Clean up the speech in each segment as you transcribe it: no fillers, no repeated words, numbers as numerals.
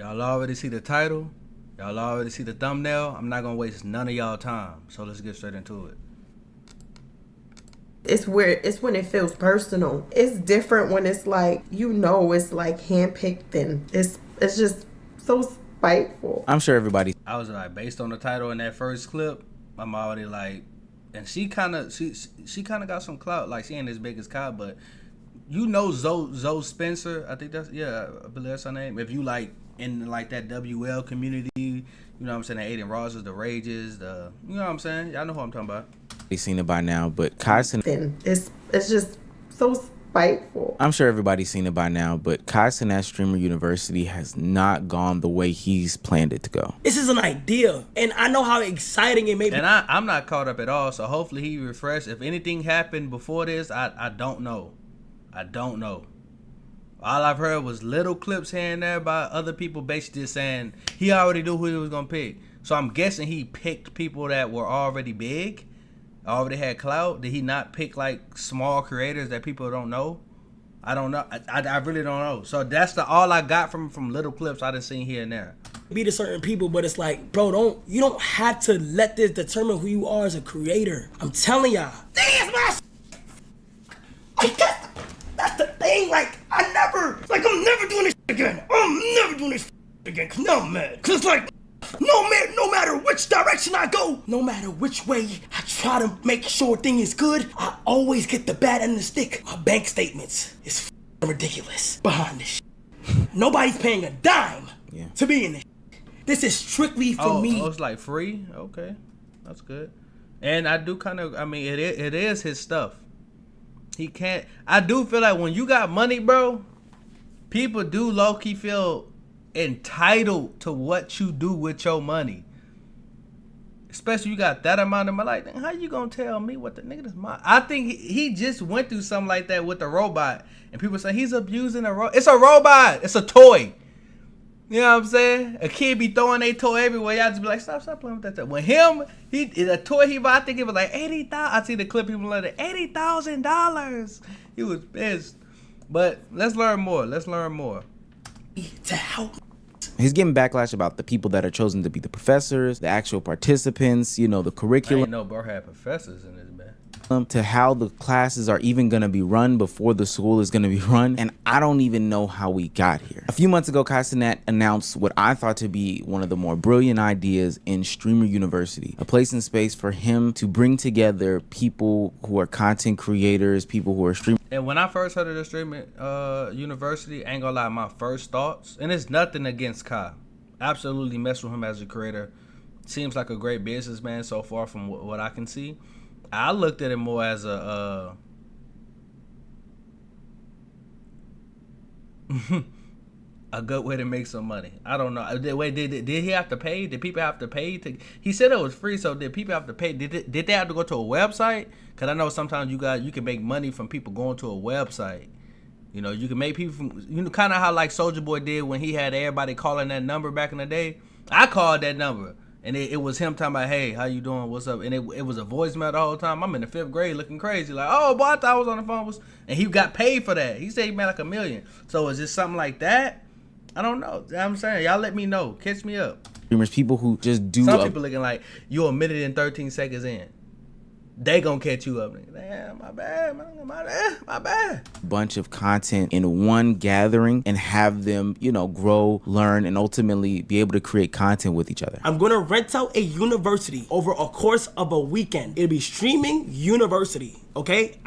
Y'all already see the title. Y'all already see the thumbnail. I'm not gonna waste none of y'all time. So let's get straight into it. It's when it feels personal. It's different when it's like, it's like handpicked, and it's just so spiteful. I'm sure everybody. I was like, based on the title in that first clip, I'm already like, and she kind of got some clout. Like, she ain't as big as Kyle, but Zoe Spencer. I think I believe that's her name. If you like in like that WL community, you know what I'm saying, the Aiden Rosses, the Rages, you know what I'm saying. Y'all know who I'm talking about. You've seen it by now, but Cenat. It's just so spiteful. I'm sure everybody's seen it by now, but Cenat Streamer University has not gone the way he's planned it to go. This is an idea, and I know how exciting it may be. And I'm not caught up at all, so hopefully he refreshed. If anything happened before this, I don't know. I don't know. All I've heard was little clips here and there by other people basically just saying he already knew who he was going to pick. So I'm guessing he picked people that were already big, already had clout. Did he not pick like small creators that people don't know? I don't know. I really don't know. So that's all I got from little clips I done seen here and there. Be to certain people, but it's like, bro, you don't have to let this determine who you are as a creator. I'm telling y'all. That's the thing. Like, I'm never doing this again. I'm never doing this again. Cause now I'm mad. Cause like, no matter which direction I go, no matter which way I try to make sure thing is good, I always get the bad end of the stick. My bank statements is ridiculous behind this shit. Nobody's paying a dime to be in this shit. This is strictly for me. Oh, it's like free? Okay, that's good. And I do it is his stuff. He can't. I do feel like when you got money, bro, people do low-key feel entitled to what you do with your money. Especially you got that amount of money. Like, how you gonna tell me what the nigga is mine? I think he just went through something like that with the robot, and people say he's abusing a robot. It's a robot. It's a toy. You know what I'm saying? A kid be throwing a toy everywhere. Y'all just be like, stop playing with that toy. When a toy he bought, I think it was like $80,000. I see the clip, people like $80,000. He was pissed. But let's learn more. To help. He's getting backlash about the people that are chosen to be the professors, the actual participants, the curriculum. I didn't know bro had professors in this, man. To how the classes are even going to be run before the school is going to be run. And I don't even know how we got here. A few months ago, Cenat announced what I thought to be one of the more brilliant ideas in Streamer University, a place and space for him to bring together people who are content creators, people who are streamers. And when I first heard of the Streamer University, I ain't gonna lie, my first thoughts, and it's nothing against Kai. Absolutely mess with him as a creator. Seems like a great businessman so far from what I can see. I looked at it more as a good way to make some money. I don't know. Did he have to pay? Did people have to pay? He said it was free, so did people have to pay? Did they have to go to a website? Because I know sometimes you can make money from people going to a website. You can make people from, kind of how like Soulja Boy did when he had everybody calling that number back in the day. I called that number. And it was him talking about, hey, how you doing? What's up? And it was a voicemail the whole time. I'm in the 5th grade looking crazy. Like, oh, boy, I thought I was on the phone. And he got paid for that. He said he made like $1 million. So is it something like that? I don't know. I'm saying, y'all let me know. Catch me up. People who just do. Some people looking like you a minute and 13 seconds in. They gonna catch you up. Damn, my bad. Bunch of content in one gathering and have them, grow, learn, and ultimately be able to create content with each other. I'm gonna rent out a university over a course of a weekend. It'll be streaming university. Okay,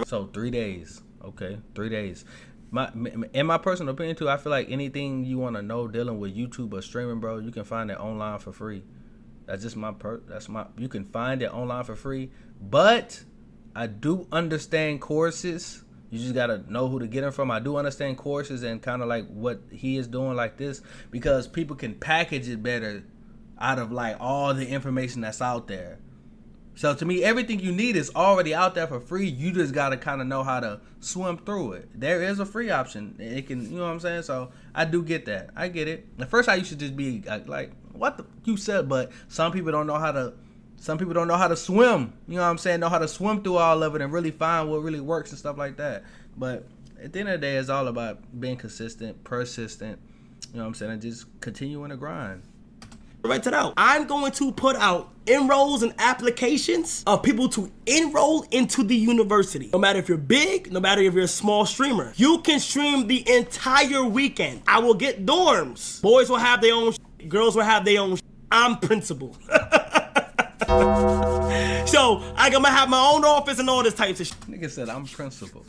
So 3 days. Okay, 3 days. In my personal opinion too, I feel like anything you want to know dealing with YouTube or streaming, bro, you can find it online for free. That's just you can find it online for free. But I do understand courses. You just gotta know who to get them from. I do understand courses and kind of like what he is doing like this, because people can package it better out of like all the information that's out there. So to me, everything you need is already out there for free. You just gotta kind of know how to swim through it. There is a free option. It can, you know what I'm saying? So I do get that. I get it. At first, I used to just be like, what you said, but some people don't know how to. Some people don't know how to swim. You know what I'm saying? Know how to swim through all of it and really find what really works and stuff like that. But at the end of the day, it's all about being consistent, persistent, You know what I'm saying? And just continuing to grind. Write it out. I'm going to put out enrolls and applications of people to enroll into the university. No matter if you're big, no matter if you're a small streamer, you can stream the entire weekend. I will get dorms. Boys will have their own shit. Girls will have their own shit. I'm principal. So I'm gonna have my own office and all this types of shit. Nigga said I'm principal.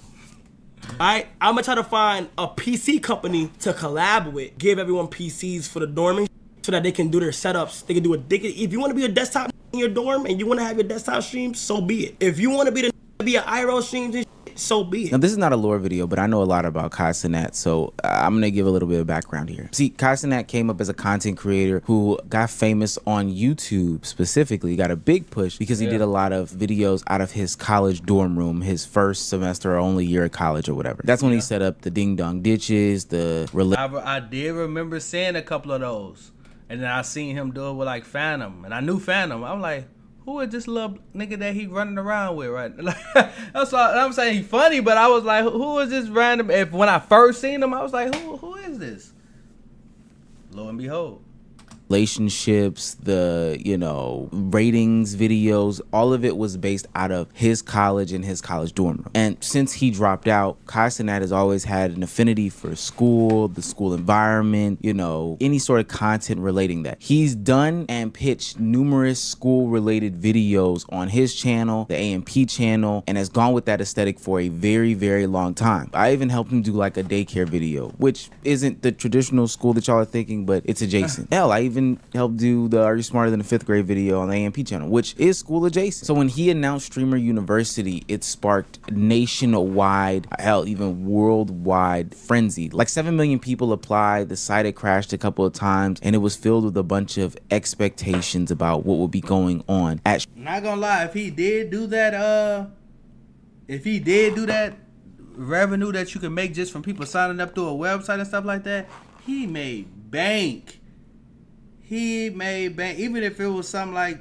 Alright, I'm gonna try to find a PC company to collab with, give everyone PCs for the dorming so that they can do their setups. They can do if you want to be a desktop in your dorm and you want to have your desktop streams, so be it. If you want to be an IRL streams and shit, so be it. Now, this is not a lore video, but I know a lot about Cenat, so I'm going to give a little bit of background here. See, Cenat came up as a content creator who got famous on YouTube specifically, got a big push because he did a lot of videos out of his college dorm room, his first semester or only year of college or whatever. That's when he set up the ding dong ditches, I did remember seeing a couple of those. And then I seen him do it with like Phantom, and I knew Phantom. I'm like, who is this little nigga that he running around with, right? That's all I'm saying. He funny, but I was like, who is this random? When I first seen him, I was like, who is this? Lo and behold. relationships, the, you know, ratings videos, all of it was based out of his college and his college dorm room. And since he dropped out, Cenat has always had an affinity for school, the school environment, you know, any sort of content relating that. He's done and pitched numerous school related videos on his channel, the AMP channel, and has gone with that aesthetic for a very, very long time. I even helped him do like a daycare video, which isn't the traditional school that y'all are thinking, but it's adjacent. Hell, I even helped do the Are You Smarter Than a Fifth Grade video on the AMP channel, which is school adjacent. So when he announced Streamer University, it sparked nationwide, hell, even worldwide frenzy. Like 7 million people applied, the site had crashed a couple of times, and it was filled with a bunch of expectations about what would be going on at. Not gonna lie, if he did do that revenue that you can make just from people signing up through a website and stuff like that, he made bank. Even if it was something like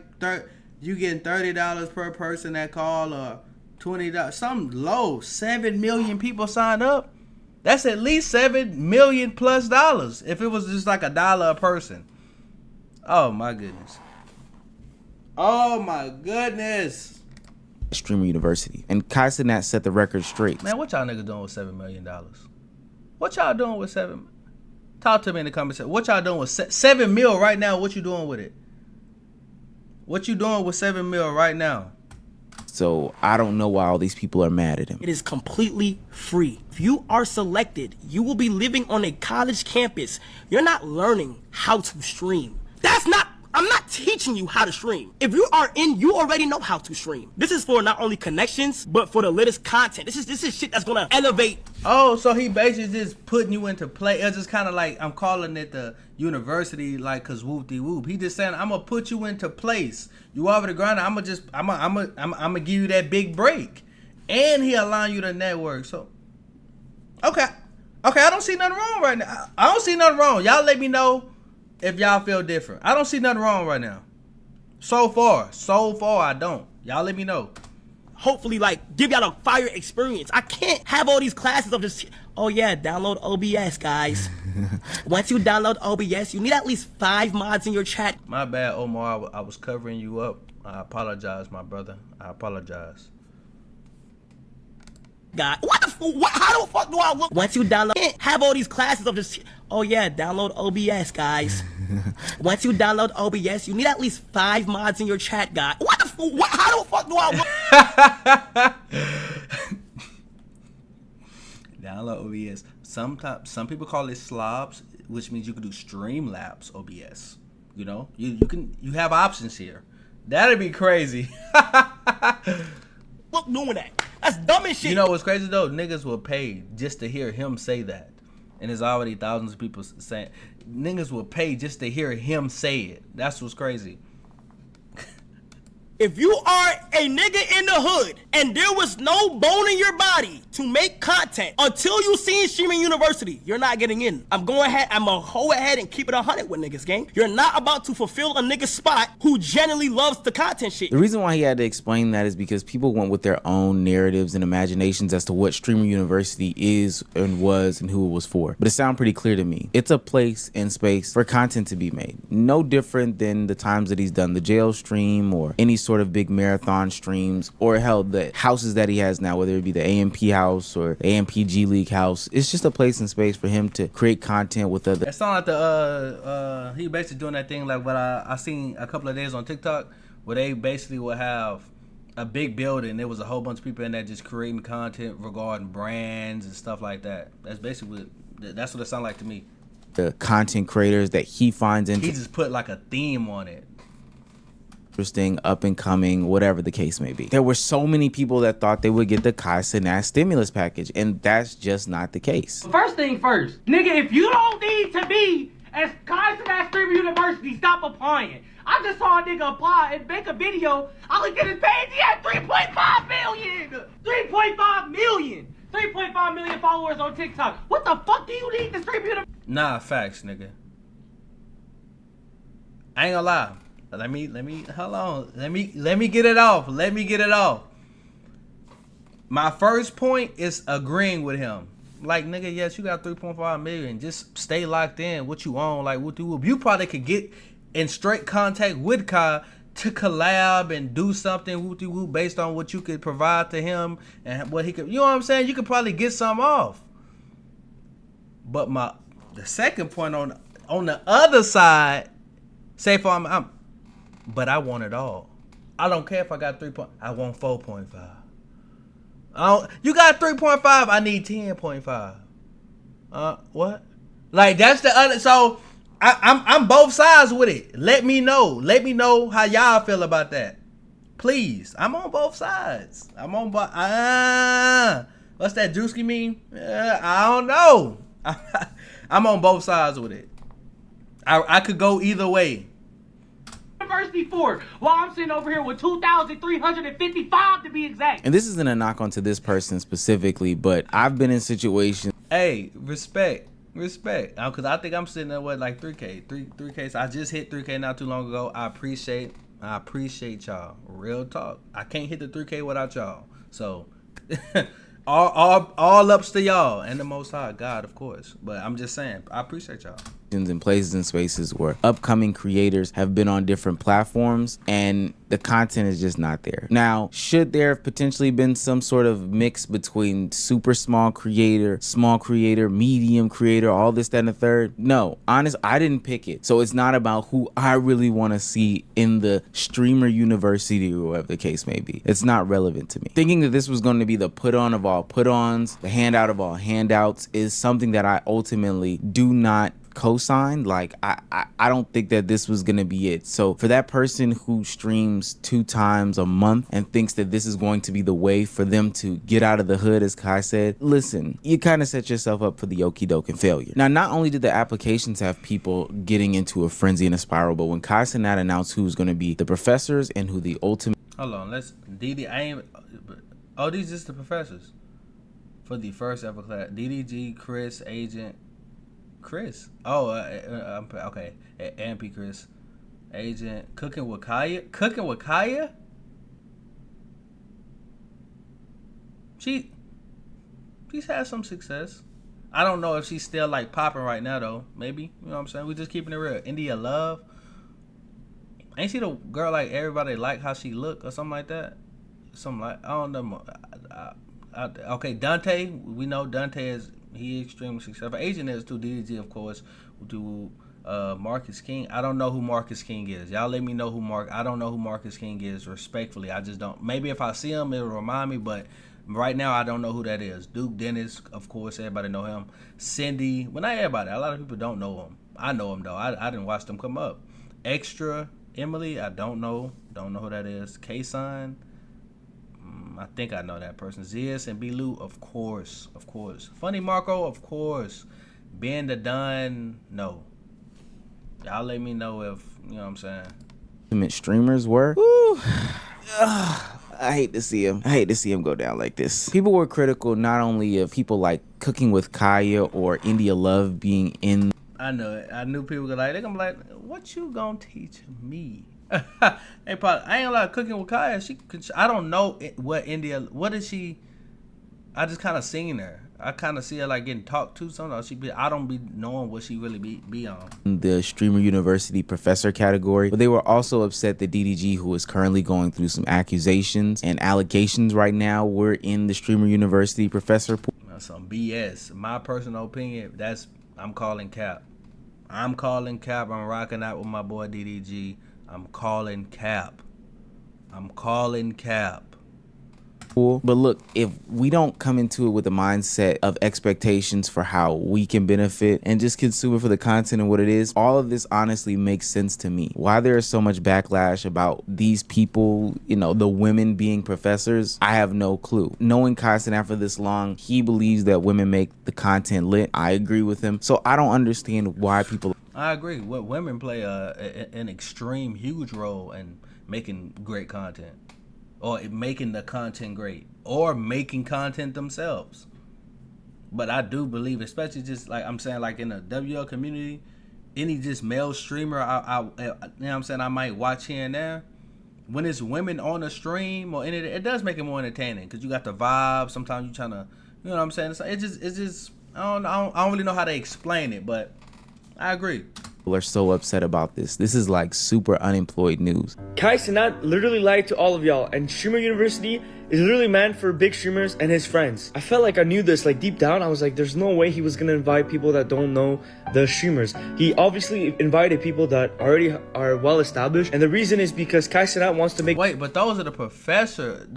you getting $30 per person that call, or $20, something low. 7 million people signed up. That's at least $7 million plus dollars. If it was just like $1 a person. Oh my goodness. Oh my goodness. Streamer University, and Cenat set the record straight. Man, what y'all niggas doing with $7 million? What y'all doing with Talk to me in the comments. What y'all doing with 7 mil right now? What you doing with it? What you doing with 7 mil right now? So I don't know why all these people are mad at him. It is completely free. If you are selected, you will be living on a college campus. You're not learning how to stream. I'm not teaching you how to stream. If you are in, you already know how to stream. This is for not only connections, but for the latest content. This is shit that's gonna elevate. Oh, so he basically just putting you into play. It's just kind of like, I'm calling it the university, like, cause whoop-de-whoop. He just saying, I'm gonna put you into place. You over the ground, I'm gonna give you that big break. And he allowing you to network. So, okay, I don't see nothing wrong right now. I don't see nothing wrong. Y'all let me know if y'all feel different. I don't see nothing wrong right now. So far, I don't. Y'all let me know. Hopefully, like, give y'all a fire experience. I can't have all these classes of just, oh yeah, download OBS, guys. Once you download OBS, you need at least 5 mods in your chat. My bad, Omar. I was covering you up. I apologize, my brother. I apologize. God, how the fuck do I look? Once you download, can't have all these classes of just, oh yeah, download OBS, guys. Once you download OBS, you need at least 5 mods in your chat, guys. How the fuck do I look? Download OBS. Some people call it slobs, which means you can do Streamlabs OBS. You know, you have options here. That'd be crazy. Look, doing that. That's dumb as shit. You know what's crazy though? Niggas will pay just to hear him say that. And there's already thousands of people saying, niggas will pay just to hear him say it. That's what's crazy. If you are a nigga in the hood and there was no bone in your body to make content until you seen Streaming University, you're not getting in. I'm gonna go ahead and keep it 100 with niggas, gang. You're not about to fulfill a nigga's spot who genuinely loves the content shit. The reason why he had to explain that is because people went with their own narratives and imaginations as to what Streamer University is and was and who it was for. But it sounded pretty clear to me. It's a place and space for content to be made. No different than the times that he's done the jail stream or any sort of big marathon streams, or hell, the houses that he has now, whether it be the AMP house or AMPG League house. It's just a place and space for him to create content with other. It sounds like he basically doing that thing like what I seen a couple of days on TikTok, where they basically would have a big building. There was a whole bunch of people in there just creating content regarding brands and stuff like that. That's what it sounded like to me. The content creators that he finds He just put like a theme on it. Interesting, up and coming, whatever the case may be. There were so many people that thought they would get the Cenat stimulus package, and that's just not the case. First thing first, nigga, if you don't need to be as Cenat Streamer University, stop applying. I just saw a nigga apply and make a video. I looked at his page, he had 3.5 million! 3.5 million! 3.5 million followers on TikTok. What the fuck do you need to Streamer University? Nah, facts, nigga. I ain't gonna lie. Let me hold on. Let me get it off. Let me get it off. My first point is agreeing with him. Like, nigga, yes, you got 3.5 million. Just stay locked in. What you own, like what you probably could get in straight contact with Kai to collab and do something based on what you could provide to him and what he could. You know what I'm saying? You could probably get some off. But the second point on the other side, say for I'm but I want it all. I don't care if I got 3. I want 4.5. You got 3.5. I need 10.5. What? Like that's the other. So I'm both sides with it. Let me know. Let me know how y'all feel about that. Please. I'm on both sides. I'm on. What's that Drewski mean? I don't know. I'm on both sides with it. I could go either way. University for while I'm sitting over here with 2,355 to be exact. And this isn't a knock onto this person specifically, but I've been in situations. Hey, respect. Because I think I'm sitting at what, like 3K, 3K. So I just hit 3K not too long ago. I appreciate y'all. Real talk. I can't hit the 3K without y'all. So all ups to y'all and the Most High God, of course. But I'm just saying, I appreciate y'all. In places and spaces where upcoming creators have been on different platforms and the content is just not there. Now, should there have potentially been some sort of mix between super small creator, medium creator, all this, that, and the third? No, honest, I didn't pick it. So it's not about who I really want to see in the Streamer University or whatever the case may be. It's not relevant to me. Thinking that this was going to be the put-on of all put-ons, the handout of all handouts is something that I ultimately do not co-sign. Like I don't think that this was gonna be it. So for that person who streams 2 times a month and thinks that this is going to be the way for them to get out of the hood, as Kai said, listen, you kind of set yourself up for the okie doke and failure. Now, not only did the applications have people getting into a frenzy and a spiral, but when Cenat announced who's going to be the professors and who the ultimate hold on, let's DD. These just the professors for the first ever class. DDG, Chris, Agent. Chris. Okay. AMP Chris. Agent. Cooking with Kaya? She's had some success. I don't know if she's still like popping right now though. Maybe. You know what I'm saying? We just keeping it real. India Love. Ain't she the girl like everybody like how she look or something like that? Something like, I don't know. Okay, Dante. We know Dante is extremely successful. Agent is too. DDG, of course, to Marcus King. I don't know who Marcus King is. Y'all let me know who I don't know who Marcus King is. Respectfully, I just don't. Maybe if I see him, it'll remind me. But right now, I don't know who that is. Duke Dennis, of course, everybody know him. Cindy, well, not everybody. A lot of people don't know him. I know him though. I didn't watch them come up. Extra Emily, I don't know. Don't know who that is. K-Sign. I think I know that person. Zias and B-Lou, of course. Funny Marco, of course. Ben the Dunn, no. Y'all let me know if, you know what I'm saying. streamers were. Woo. I hate to see him. I hate to see him go down like this. People were critical not only of people like Cooking with Kaya or India Love being in. I know it. I knew people were like, they're gonna be like, what you gonna teach me? Hey, probably, I ain't like Cooking with Kaya. I don't know what is she? I just kind of seen her. I kind of see her like getting talked to sometimes. I don't be knowing what she really be on. The Streamer University professor category, but they were also upset that DDG, who is currently going through some accusations and allegations right now, were in the Streamer University professor pool. That's some BS. My personal opinion, I'm calling cap. I'm calling cap. I'm rocking out with my boy DDG. I'm calling cap. But look, if we don't come into it with a mindset of expectations for how we can benefit and just consume it for the content and what it is, all of this honestly makes sense to me. Why there is so much backlash about these people, the women being professors, I have no clue. Knowing Kai Cenat for this long, he believes that women make the content lit. I agree with him. So I don't understand why people... I agree. What women play an extreme, huge role in making great content. Or making the content great, or making content themselves. But I do believe, especially just like I'm saying, like in the WL community, any just male streamer, you know what I'm saying, I might watch here and there. When it's women on the stream or anything, it does make it more entertaining because you got the vibe. Sometimes you trying to, you know what I'm saying? It's just I don't really know how to explain it, but I agree. People are so upset about this. This is like super unemployed news. Kai Cenat literally lied to all of y'all, and Streamer University is literally meant for big streamers and his friends. I felt like I knew this, like deep down. I was like, there's no way he was gonna invite people that don't know the streamers. He obviously invited people that already are well established, and the reason is because Kai Cenat wants to make. Wait, but those are the professors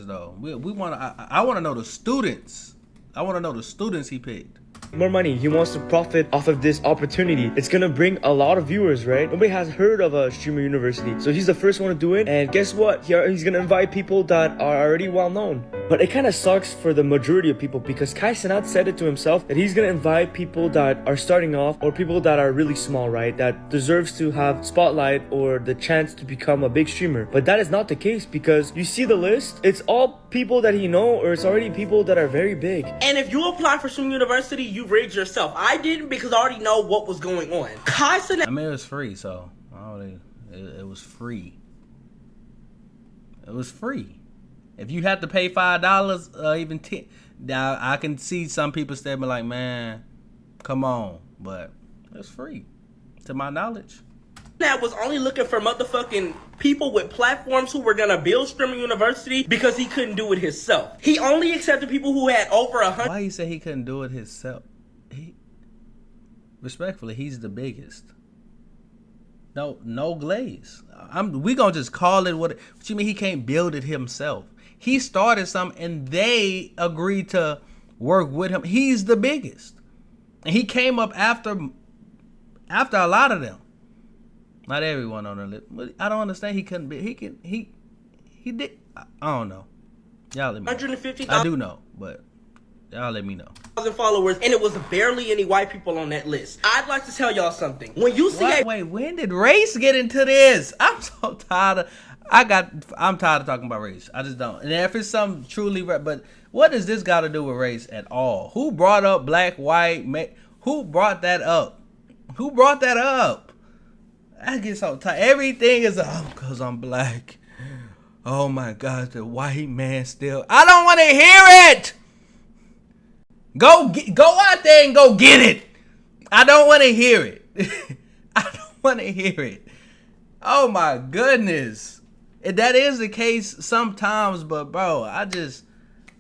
though. We want I want to know the students. I want to know the students he picked. More money. He wants to profit off of this opportunity. It's gonna bring a lot of viewers, right? Nobody has heard of a Streamer University, so he's the first one to do it. And guess what? He's gonna invite people that are already well known. But it kind of sucks for the majority of people because Kai Cenat said it to himself that he's gonna invite people that are starting off or people that are really small, right? That deserves to have spotlight or the chance to become a big streamer. But that is not the case because you see the list. It's all people that he know, or it's already people that are very big. And if you apply for Streamer University, you rigged yourself. I didn't because I already know what was going on. Kai Cenat. I mean, it was free, so it was free. It was free. If you had to pay $5, even 10, now I can see some people still be like, man, come on, but it's free, to my knowledge. That was only looking for motherfucking people with platforms who were gonna build Streamer University because he couldn't do it himself. He only accepted people who had over 100. Why he said he couldn't do it himself? Respectfully, he's the biggest. No glaze. We gonna just call it what you mean. He can't build it himself. He started something and they agreed to work with him. He's the biggest, and he came up after a lot of them. Not everyone on the list. I don't understand. He couldn't be. He did. I don't know. Y'all let me know. 150,000. I do know, but y'all let me know. Followers, and it was barely any white people on that list. I'd like to tell y'all something. When you see Wait, when did race get into this? I'm so tired of. I'm tired of talking about race. I just don't. And if it's something truly, but what does this got to do with race at all? Who brought up black, white? Who brought that up? Who brought that up? I get so tired. Everything is because I'm black. Oh my God, the white man still. I don't want to hear it. Go out there and go get it. I don't want to hear it. I don't want to hear it. Oh my goodness. That is the case sometimes, but bro, I just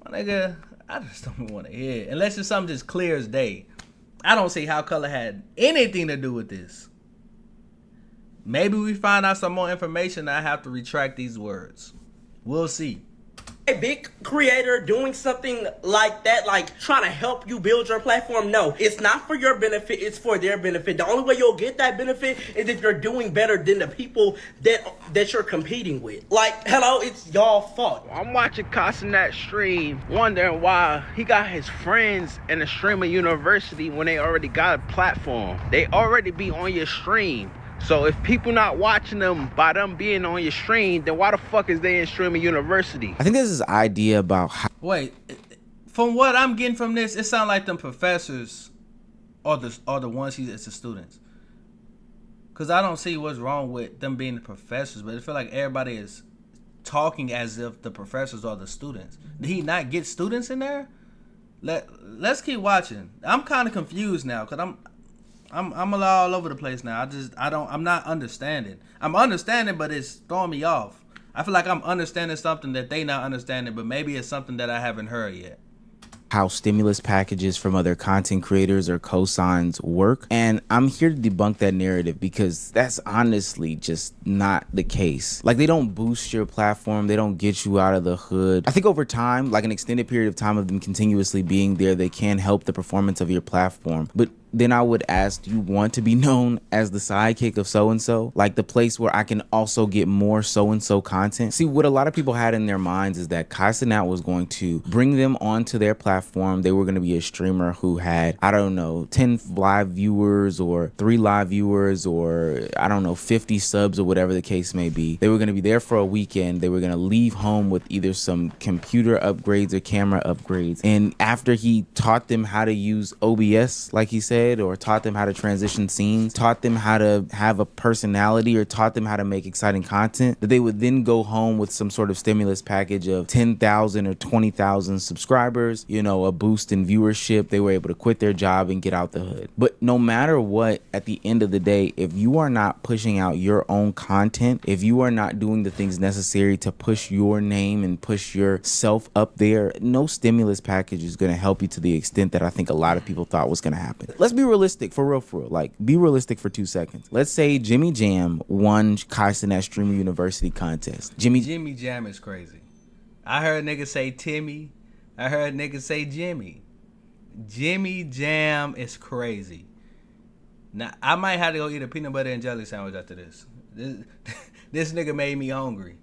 don't want to hear it. Unless it's something just clear as day. I don't see how color had anything to do with this. Maybe we find out some more information and I have to retract these words. We'll see. a big creator doing something like that, like trying to help you build your platform, no, it's not for your benefit, it's for their benefit. The only way you'll get that benefit is if you're doing better than the people that you're competing with. Like, hello, it's y'all fault. I'm watching Cenat stream, wondering why he got his friends in the Streamer University when they already got a platform. They already be on your stream. So if people not watching them by them being on your stream, then why the fuck is they in streaming university? I think there's this idea about how Wait, from what I'm getting from this, it sounds like them professors are the ones it's the students. Cause I don't see what's wrong with them being the professors, but I feel like everybody is talking as if the professors are the students. Did he not get students in there? Let's keep watching. I'm kind of confused now, cause I'm all over the place now. I'm not understanding. I'm understanding, but it's throwing me off. I feel like I'm understanding something that they not understanding, but maybe it's something that I haven't heard yet. how stimulus packages from other content creators or cosigns work. And I'm here to debunk that narrative because that's honestly just not the case. Like, they don't boost your platform. They don't get you out of the hood. I think over time, like an extended period of time of them continuously being there, they can help the performance of your platform. But then I would ask, do you want to be known as the sidekick of so-and-so? Like the place where I can also get more so-and-so content? See, what a lot of people had in their minds is that Cenat was going to bring them onto their platform. They were going to be a streamer who had, I don't know, 10 live viewers or 3 live viewers or, I don't know, 50 subs or whatever the case may be. They were going to be there for a weekend. They were going to leave home with either some computer upgrades or camera upgrades. And after he taught them how to use OBS, like he said, or taught them how to transition scenes, taught them how to have a personality, or taught them how to make exciting content, that they would then go home with some sort of stimulus package of 10,000 or 20,000 subscribers, you know, a boost in viewership. They were able to quit their job and get out the hood. But no matter what, at the end of the day, if you are not pushing out your own content, if you are not doing the things necessary to push your name and push yourself up there, no stimulus package is going to help you to the extent that I think a lot of people thought was going to happen. Let's be realistic, for real, like be realistic for 2 seconds. Let's say Jimmy Jam won Cenat Streamer University contest. Jimmy Jam is crazy. I heard niggas say Timmy. I heard niggas say Jimmy. Jimmy Jam is crazy. Now I might have to go eat a peanut butter and jelly sandwich after this. This nigga made me hungry.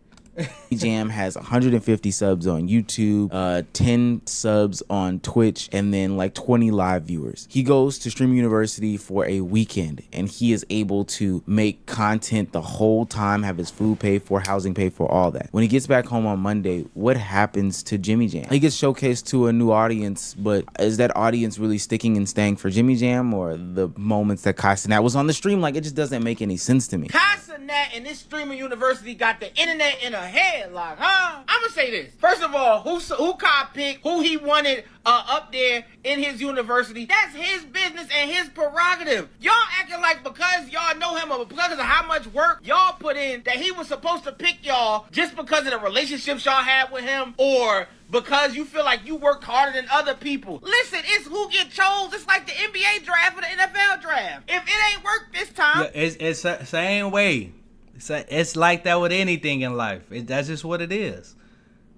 Jam has 150 subs on YouTube, 10 subs on Twitch, and then like 20 live viewers. He goes to Stream University for a weekend, and he is able to make content the whole time, have his food paid for, housing paid for, all that. When he gets back home on Monday, what happens to Jimmy Jam? He gets showcased to a new audience, but is that audience really sticking and staying for Jimmy Jam, or the moments that Cenat was on the stream? Like, it just doesn't make any sense to me. Cenat and this streaming university got the internet in a headlock, huh? I'ma say this. First of all, who cop picked, who he wanted up there in his university, that's his business and his prerogative. Y'all acting like because y'all know him or because of how much work y'all put in that he was supposed to pick y'all just because of the relationships y'all had with him, or because you feel like you worked harder than other people. Listen, it's who get chose. It's like the NBA draft or the NFL draft. If it ain't worked this time, yeah, it's the same way. It's like that with anything in life. That's just what it is.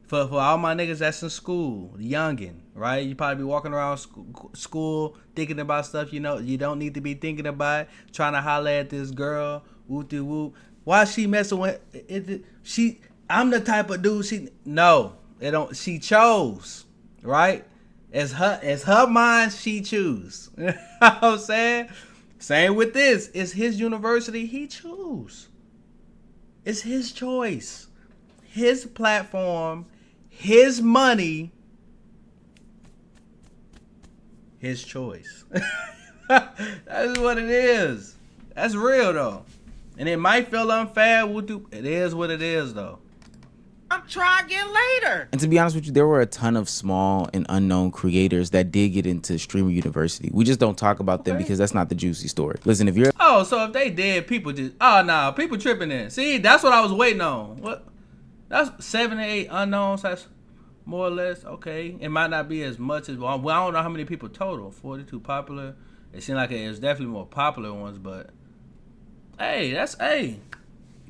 For all my niggas that's in school, youngin', right? You probably be walking around school thinking about stuff you know you don't need to be thinking about, trying to holler at this girl, whoop-de-whoop. Why she messing with it? I'm the type of dude she chose, right? It's her mind, she choose. You know what I'm saying? Same with this. It's his university, he choose. It's his choice, his platform, his money, his choice. That's what it is. That's real though. And it might feel unfair. It is what it is though. I'm trying again later. And to be honest with you, there were a ton of small and unknown creators that did get into Streamer University. We just don't talk about them because that's not the juicy story. Listen, if you're... Oh, so if they did, people just... Oh, nah, people tripping in. See, that's what I was waiting on. What? That's 7 or 8 unknowns. That's more or less, okay. It might not be as much as... Well, I don't know how many people total. 42 popular. It seemed like it was definitely more popular ones, but... Hey, that's... Hey.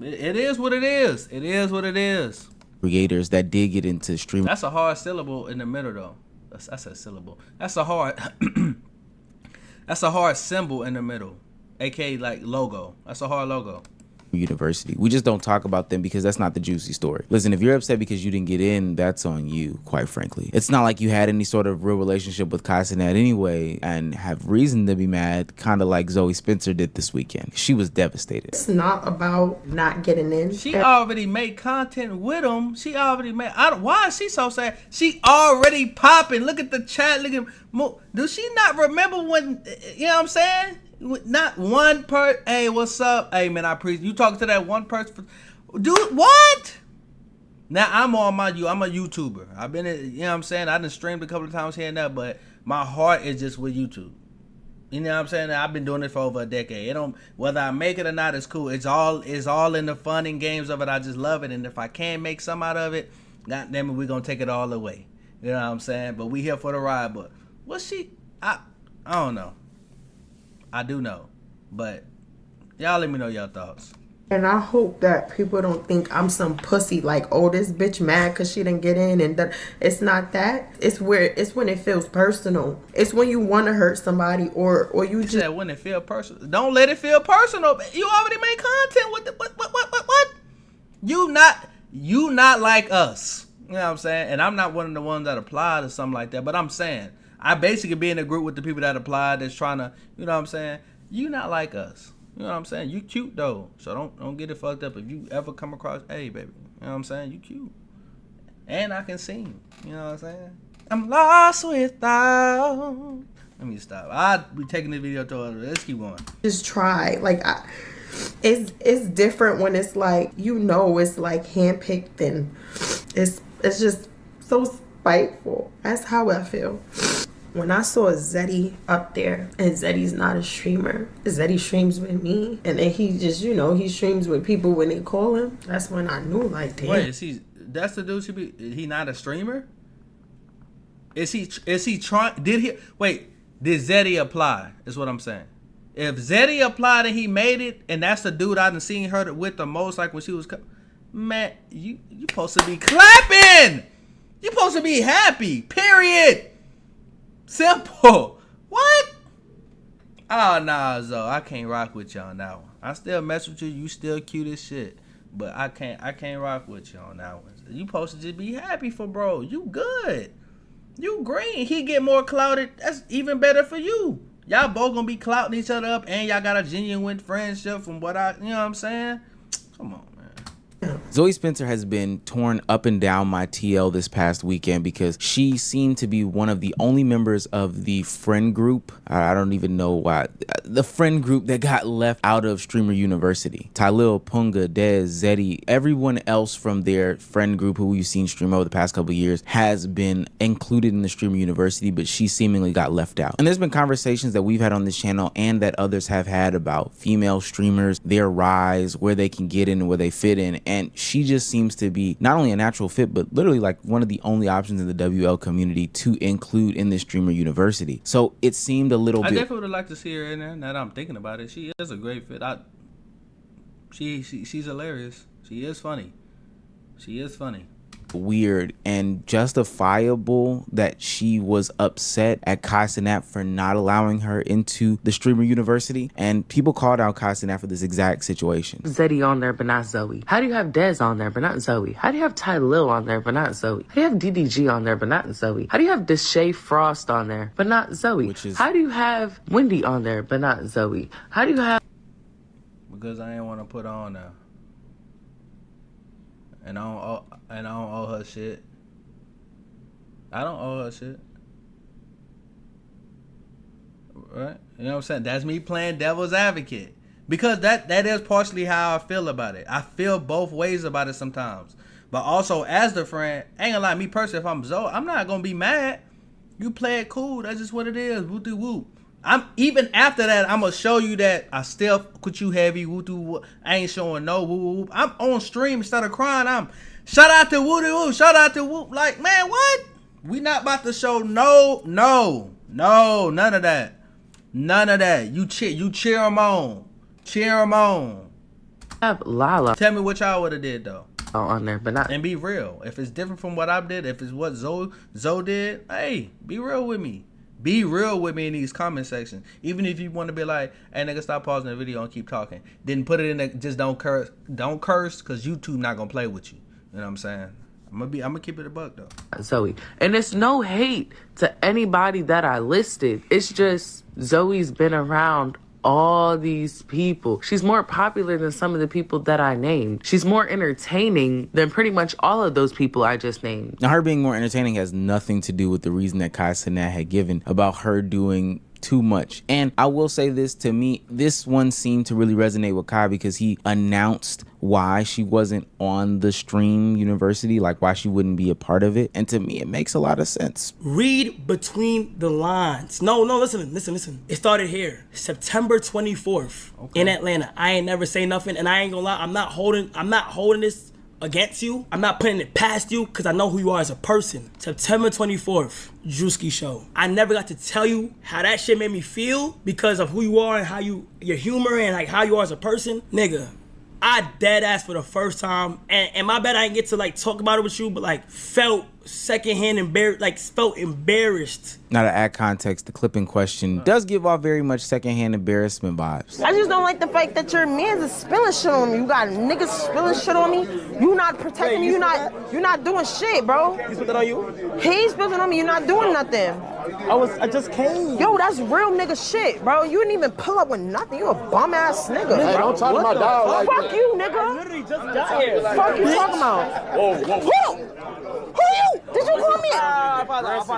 It is what it is. It is what it is. Creators that did get into streaming. That's a hard syllable in the middle though. That's a syllable. That's a hard that's a hard symbol in the middle. AKA like logo. That's a hard logo. University. We just don't talk about them because that's not the juicy story. Listen, if you're upset because you didn't get in, that's on you, quite frankly. It's not like you had any sort of real relationship with Cenat anyway and have reason to be mad, kind of like Zoe Spencer did this weekend. She was devastated. It's not about not getting in. She already made content with him. She already made. Why is she so sad? She already popping. Look at the chat. Look at. Does she not remember when? You know what I'm saying? Not one hey, what's up? Hey, man, I appreciate you talking to that one person. Dude, what? Now, I'm a YouTuber. I've been, you know what I'm saying? I done streamed a couple of times here and there, but my heart is just with YouTube. You know what I'm saying? I've been doing it for over a decade. It don't, whether I make it or not, it's cool. It's all in the fun and games of it. I just love it. And if I can't make some out of it, God damn it, we're going to take it all away. You know what I'm saying? But we here for the ride. But what's she? I don't know. I do know, but y'all let me know your thoughts. And I hope that people don't think I'm some pussy, like, oh, this bitch mad because she didn't get in. And it's not that. It's when it feels personal. It's when you want to hurt somebody or you just. When it feel personal. Don't let it feel personal. You already made content with what? You not like us. You know what I'm saying? And I'm not one of the ones that apply to something like that. But I'm saying, I basically be in a group with the people that apply that's trying to, you know what I'm saying? You not like us. You know what I'm saying? You cute though. So don't get it fucked up. If you ever come across, hey baby, you know what I'm saying? You cute. And I can sing. You know what I'm saying? I'm lost without. Let me stop. I'll be taking this video to her. Let's keep going. Just try. Like, it's different when it's like, you know, it's like handpicked and it's just so spiteful. That's how I feel. When I saw Zeddy up there, and Zeddy's not a streamer, Zeddy streams with me, and then he just, you know, he streams with people when they call him. That's when I knew, like, damn. Wait, that's the dude he not a streamer? Is he trying, did Zeddy apply, is what I'm saying. If Zeddy applied and he made it, and that's the dude I done seen her with the most, like when she was, man, you supposed to be clapping! You supposed to be happy, period! Simple. What? Oh, nah, Zoe. I can't rock with you on that one. I still mess with you. You still cute as shit. But I can't rock with you on that one. You supposed to just be happy for bro. You good. You green. He get more clouded. That's even better for you. Y'all both gonna be clouting each other up, and y'all got a genuine friendship from what you know what I'm saying? Come on. Zoe Spencer has been torn up and down my TL this past weekend because she seemed to be one of the only members of the friend group. I don't even know why. The friend group that got left out of Streamer University. Tylil, Punga, Dez, Zeddy, everyone else from their friend group who we've seen stream over the past couple of years has been included in the Streamer University, but she seemingly got left out. And there's been conversations that we've had on this channel and that others have had about female streamers, their rise, where they can get in and where they fit in. And she just seems to be not only a natural fit, but literally like one of the only options in the WL community to include in this Streamer University. So it seemed a little bit. I definitely would like to see her in there. Now that I'm thinking about it, she is a great fit. She's hilarious. She is funny. She is funny. Weird and justifiable that she was upset at Cenat for not allowing her into the Streamer University, and people called out Cenat for this exact situation. Zeddy on there but not Zoe? How do you have Dez on there but not Zoe? How do you have Tylil on there but not Zoe? How do you have DDG on there but not Zoe? How do you have Deshae Frost on there but not Zoe? How do you have Wendy on there but not Zoe? How do you have... Because I ain't want to put on now. And I don't owe her shit. I don't owe her shit. Right? You know what I'm saying? That's me playing devil's advocate. Because that is partially how I feel about it. I feel both ways about it sometimes. But also, as the friend, I ain't gonna lie, me personally, if I'm Zoe, I'm not gonna be mad. You play it cool. That's just what it is. Woo-doo-woo. Even after that, I'm gonna show you that I still put you heavy. Woo-doo-woo. I ain't showing no woo-woo. I'm on stream instead of crying. I'm shout out to woo-doo-woo. Shout out to woo. Like, man, what? We not about to show no, none of that. None of that. You cheer them on. Cheer them on. Have Lala. Tell me what y'all would have did though. On there, but not. And be real. If it's different from what I did, if it's what Zoe did, hey, be real with me. Be real with me in these comment sections. Even if you want to be like, hey nigga, stop pausing the video and keep talking. Then put it in there, just don't curse. Don't curse, cause YouTube not gonna play with you. You know what I'm saying? I'm gonna keep it a buck though. Zoe. And it's no hate to anybody that I listed. It's just Zoe's been around all these people. She's more popular than some of the people that I named. She's more entertaining than pretty much all of those people I just named. Now, her being more entertaining has nothing to do with the reason that Cenat had given about her doing too much. And I will say this, to me, this one seemed to really resonate with Kai because he announced why she wasn't on the Stream University, like why she wouldn't be a part of it. And to me, it makes a lot of sense. Read between the lines. No, listen. It started here, September 24th in Atlanta. I ain't never say nothing, and I ain't gonna lie, I'm not holding this against you. I'm not putting it past you because I know who you are as a person. September 24th, Drewski Show. I never got to tell you how that shit made me feel because of who you are and how your humor and like how you are as a person. Nigga, I dead ass for the first time, and my bad I didn't get to like talk about it with you, but like felt secondhand embarrassed, like felt embarrassed. Now to add context, the clip in question does give off very much secondhand embarrassment vibes. I just don't like the fact that your man's is spilling shit on me. You got niggas spilling shit on me. You not protecting me. You're not doing shit, bro. He spilled it on you? He spilling on me. You're not doing nothing. I just came. Yo, that's real nigga shit, bro. You didn't even pull up with nothing. You a bum ass nigga. Hey, don't talk to my dog like Fuck that. you, nigga. I literally just got here. Fuck you talking about? Whoa. Who you? Did you call me? I apologize.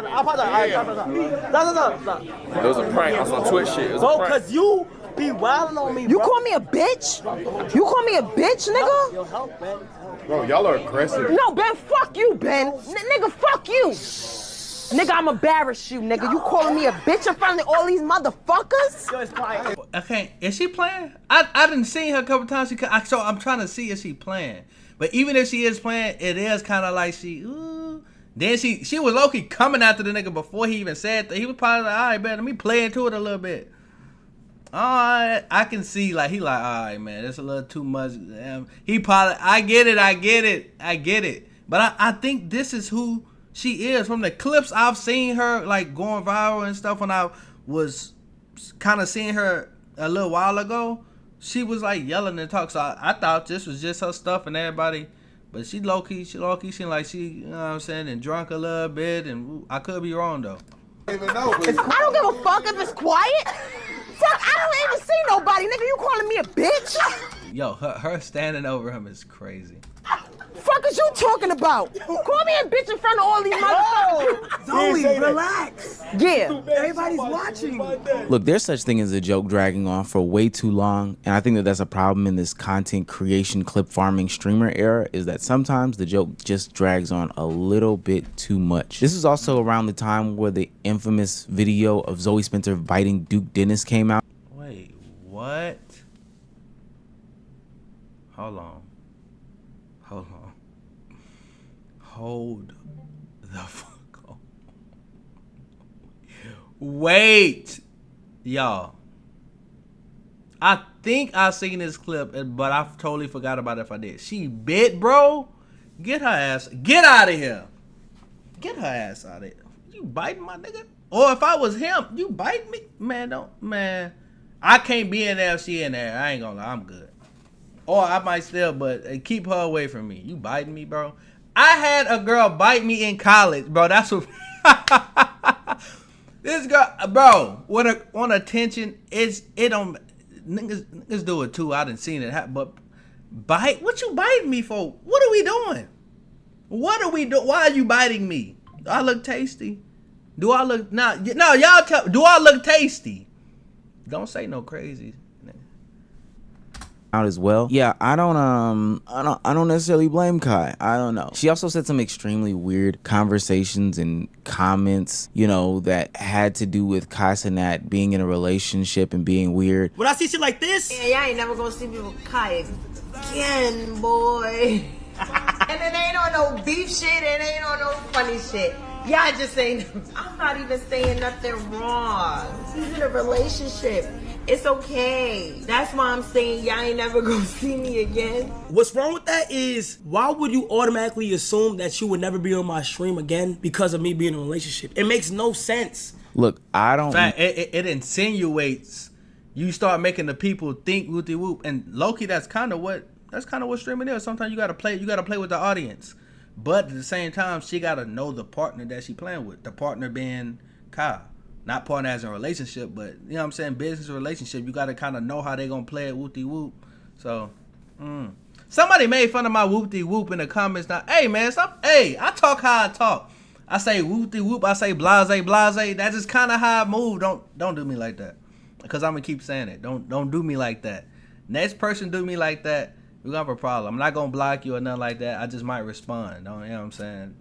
It was a prank. I was on Twitch shit. It was a Bro, prank. cause you be wilding on me, You bro. call me a bitch? You call me a bitch, nigga? Yo, help, man. Bro, y'all are aggressive. No, Ben, fuck you, Ben. Nigga, fuck you. Nigga, I'm embarrassed you, nigga. You calling me a bitch in front of all these motherfuckers? Yo, it's quiet. Okay, is she playing? I didn't see her a couple times. So I'm trying to see if she playing. But even if she is playing, it is kind of like she. Ooh. Then she was low key coming after the nigga before he even said that. He was probably like, all right, man, let me play into it a little bit. I can see like he like, all right, man, that's a little too much. He probably, I get it. But I think this is who she is from the clips I've seen her like going viral and stuff. When I was kind of seeing her a little while ago, she was like yelling and talk. So I thought this was just her stuff and everybody. But she low key seemed like she, you know what I'm saying, and drunk a little bit. And I could be wrong though. I don't give a fuck if it's quiet. Fuck, I don't even see nobody, nigga. You calling me a bitch? Yo, her standing over him is crazy. Fuck is you talking about? Call me a bitch in front of all these motherfuckers. Zoe, relax. Yeah. Everybody's watching. Look, there's such thing as a joke dragging on for way too long, and I think that that's a problem in this content creation, clip farming, streamer era, is that sometimes the joke just drags on a little bit too much. This is also around the time where the infamous video of Zoe Spencer biting Duke Dennis came out. Wait, what? Hold on. Hold the fuck on. Wait, y'all. I think I seen this clip, but I totally forgot about it if I did. She bit, bro. Get her ass. Get out of here. Get her ass out of here. You biting my nigga? Or if I was him, you bite me? Man. I can't be in there if she in there. I ain't gonna lie. I'm good. Or I might still, but keep her away from me. You biting me, bro? I had a girl bite me in college, bro. That's what. This girl, bro, on attention, it don't. Niggas do it too. I done seen it happen, but bite? What you biting me for? What are we doing? What are we doing? Why are you biting me? Do I look tasty? Do I look no? Y'all tell. Do I look tasty? Don't say no crazy. Out as well. Yeah, I don't necessarily blame Kai. I don't know. She also said some extremely weird conversations and comments, you know, that had to do with Cenat being in a relationship and being weird. When I see shit like this, Yeah, y'all ain't never gonna see me with Kai again, boy. And it ain't on no beef shit, it ain't on no funny shit. Y'all just ain't. I'm not even saying nothing wrong. He's in a relationship. It's okay. That's why I'm saying y'all ain't never gonna see me again. what's wrong with that is, why would you automatically assume that you would never be on my stream again because of me being in a relationship? It makes no sense. Look, I don't. In fact, it insinuates. You start making the people think whoopty whoop, and low-key, that's kind of what streaming is. Sometimes you gotta play with the audience, but at the same time, she gotta know the partner that she playing with. The partner being Kyle, not partner as in a relationship, but you know what I'm saying, business relationship. You gotta kind of know how they gonna play it whoopty whoop. So, somebody made fun of my whoopty whoop in the comments. Now, hey man, stop. Hey, I talk how I talk. I say whoopty whoop. I say blase blase. That's just kind of how I move. Don't do me like that. Because I'm gonna keep saying it. Don't do me like that. Next person do me like that, we're gonna have a problem. I'm not gonna block you or nothing like that. I just might respond. You know what I'm saying?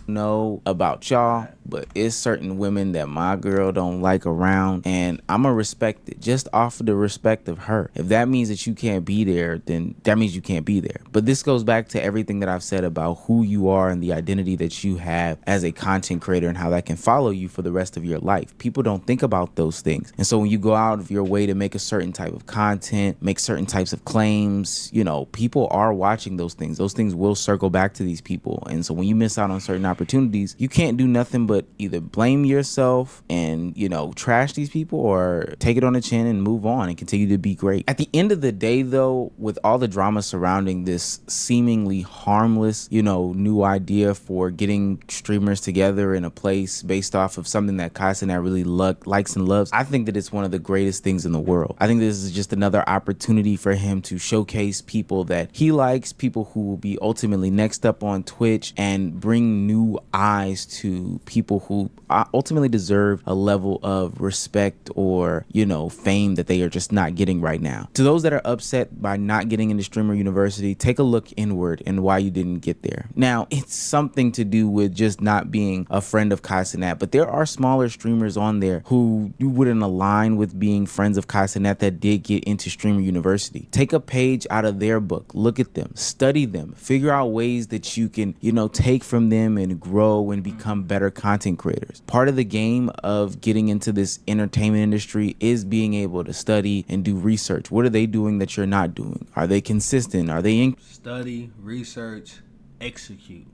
Know about y'all, but it's certain women that my girl don't like around, and I'ma respect it just off of the respect of her. If that means that you can't be there, then that means you can't be there. But this goes back to everything that I've said about who you are and the identity that you have as a content creator and how that can follow you for the rest of your life. People don't think about those things, and so when you go out of your way to make a certain type of content, make certain types of claims, you know, people are watching those things. Those things will circle back to these people, and so when you miss out on certain opportunities, you can't do nothing but either blame yourself and, you know, trash these people, or take it on the chin and move on and continue to be great. At the end of the day, though, with all the drama surrounding this seemingly harmless, you know, new idea for getting streamers together in a place based off of something that Cenat really likes and loves, I think that it's one of the greatest things in the world. I think this is just another opportunity for him to showcase people that he likes, people who will be ultimately next up on Twitch, and bring new eyes to people who ultimately deserve a level of respect or, you know, fame that they are just not getting right now. To those that are upset by not getting into Streamer University, take a look inward and why you didn't get there. Now, it's something to do with just not being a friend of Cenat, but there are smaller streamers on there who you wouldn't align with being friends of Cenat that did get into Streamer University. Take a page out of their book, look at them, study them, figure out ways that you can, you know, take from them and grow and become better content creators. Part of the game of getting into this entertainment industry is being able to study and do research. What are they doing that you're not doing? Are they consistent? Are they study, research, execute?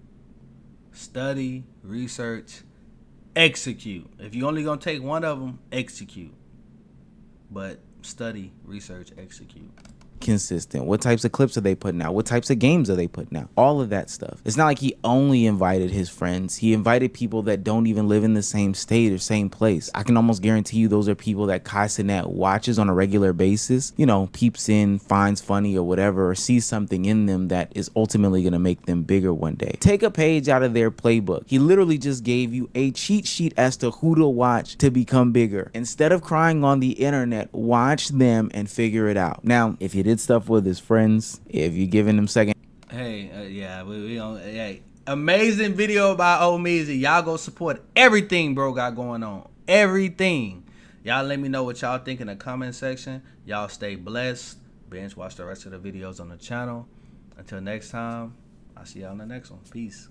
Study, research, execute. If you only gonna take one of them, execute. But study, research, execute. consistent? What types of clips are they putting out? What types of games are they putting out? All of that stuff. It's not like he only invited his friends. He invited people that don't even live in the same state or same place. I can almost guarantee you those are people that Cenat watches on a regular basis, you know, peeps in, finds funny or whatever, or sees something in them that is ultimately going to make them bigger one day. Take a page out of their playbook. He literally just gave you a cheat sheet as to who to watch to become bigger. Instead of crying on the internet, watch them and figure it out. Now, if you did stuff with his friends, if you're giving them second, hey, yeah, we don't. Hey, amazing video by Old Meezy. Y'all go support everything bro got going on. Everything. Y'all let me know what y'all think in the comment section. Y'all stay blessed. Binge watch the rest of the videos on the channel. Until next time, I'll see y'all on the next one. Peace.